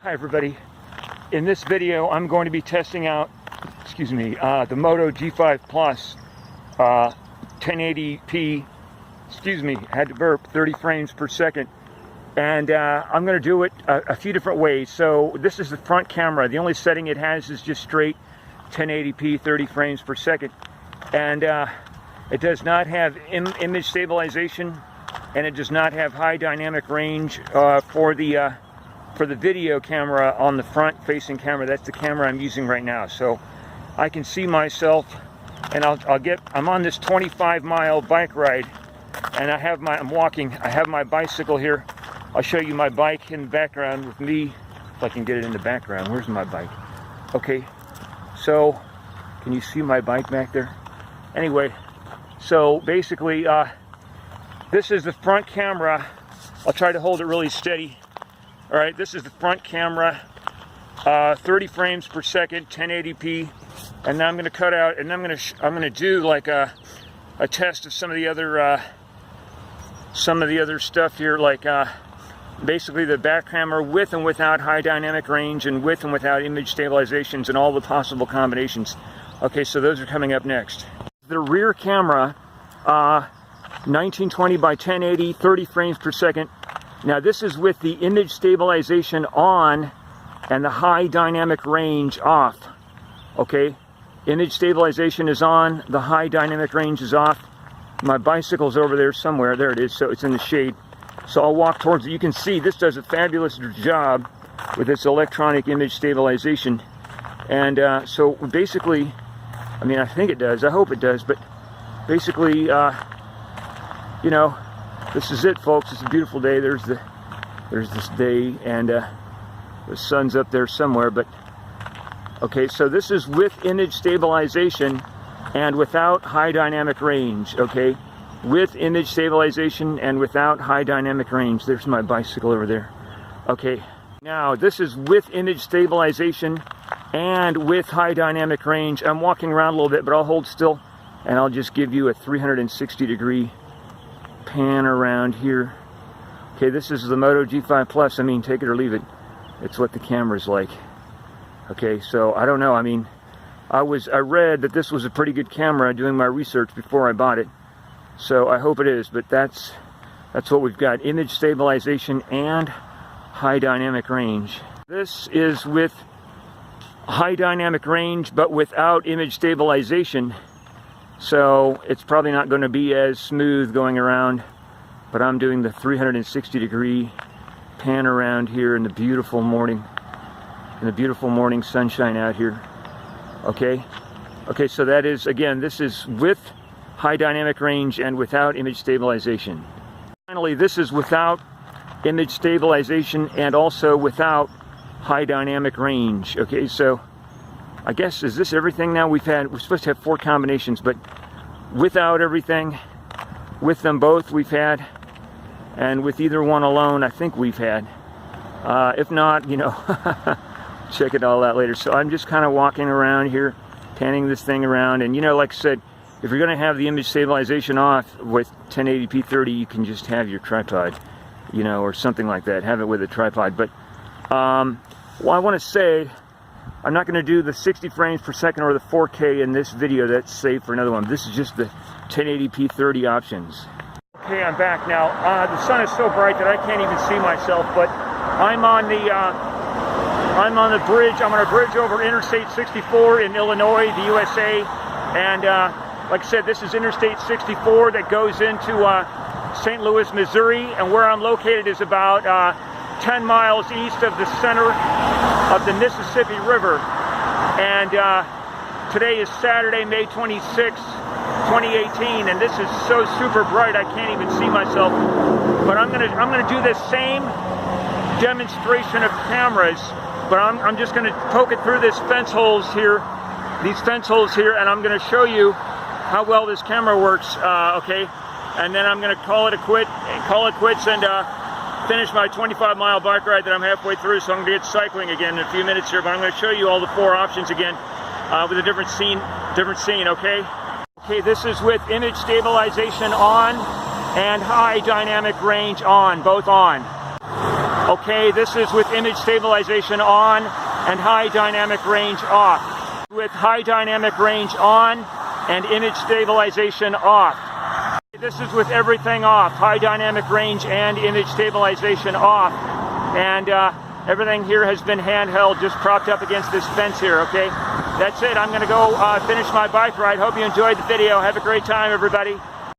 Hi everybody. In this video I'm going to be testing out, the Moto G5 Plus 1080p, had to burp, 30 frames per second. And I'm going to do it a few different ways. So this is the front camera. The only setting it has is just straight 1080p, 30 frames per second. And it does not have image stabilization, and it does not have high dynamic range for the video camera on the front facing camera. That's the camera I'm using right now. So I can see myself, and I'm on this 25-mile bike ride, and I'm walking. I have my bicycle here. I'll show you my bike in the background with me, if I can get it in the background. Where's my bike? Okay, so can you see my bike back there? Anyway, so basically this is the front camera. I'll try to hold it really steady. All right, this is the front camera, 30 frames per second, 1080p, and now I'm going to cut out, and I'm going to do like a test of some of the other stuff here, like basically the back camera with and without high dynamic range, and with and without image stabilizations, and all the possible combinations. Okay, so those are coming up next. The rear camera, 1920 by 1080, 30 frames per second. Now this is with the image stabilization on and the high dynamic range off. Okay, image stabilization is on, the high dynamic range is off. My bicycle's over there somewhere. There it is, so it's in the shade. So I'll walk towards it. You can see this does a fabulous job with its electronic image stabilization. And so basically, I mean, I think it does, I hope it does, but basically, you know, this is it, folks. It's a beautiful day. There's this day, and the sun's up there somewhere. But okay, so this is with image stabilization and without high dynamic range. Okay, with image stabilization and without high dynamic range. There's my bicycle over there. Okay, now this is with image stabilization and with high dynamic range. I'm walking around a little bit, but I'll hold still, and I'll just give you a 360-degree pan around here. Okay, this is the Moto G5 Plus. I mean, take it or leave it. It's what the camera's like. Okay, so I don't know. I mean, I read that this was a pretty good camera doing my research before I bought it. So I hope it is, but that's what we've got. Image stabilization and high dynamic range. This is with high dynamic range, but without image stabilization. So it's probably not going to be as smooth going around, but I'm doing the 360-degree pan around here in the beautiful morning, sunshine out here. Okay, so that is, again, this is with high dynamic range and without image stabilization. Finally, this is without image stabilization and also without high dynamic range. Okay, so I guess, is this everything now? We're supposed to have 4 combinations, but without everything, with them both we've had, and with either one alone I think we've had. If not, you know, check it all out later. So I'm just kind of walking around here, panning this thing around, and you know, like I said, if you're going to have the image stabilization off with 1080p 30, you can just have your tripod, you know, or something like that. Have it with a tripod. But well, I want to say, I'm not going to do the 60 frames per second or the 4K in this video. That's saved for another one. This is just the 1080p 30 options. Okay, I'm back now. The sun is so bright that I can't even see myself, but I'm on the bridge. I'm on a bridge over Interstate 64 in Illinois, the USA, and like I said, this is Interstate 64 that goes into St. Louis, Missouri, and where I'm located is about 10 miles east of the center of the Mississippi River. And today is Saturday, May 26, 2018, and this is so super bright I can't even see myself. But I'm gonna do this same demonstration of cameras, but I'm just gonna poke it through these fence holes here, and I'm gonna show you how well this camera works. Okay, and then I'm gonna call it quits and finish my 25-mile bike ride that I'm halfway through. So I'm gonna get cycling again in a few minutes here, but I'm gonna show you all the 4 options again with a different scene. Okay, this is with image stabilization on and high dynamic range on, both on. Okay, this is with image stabilization on and high dynamic range off. With high dynamic range on and image stabilization off. This is with everything off, high dynamic range and image stabilization off. And everything here has been handheld, just propped up against this fence here, okay? That's it. I'm going to go finish my bike ride. Hope you enjoyed the video. Have a great time, everybody.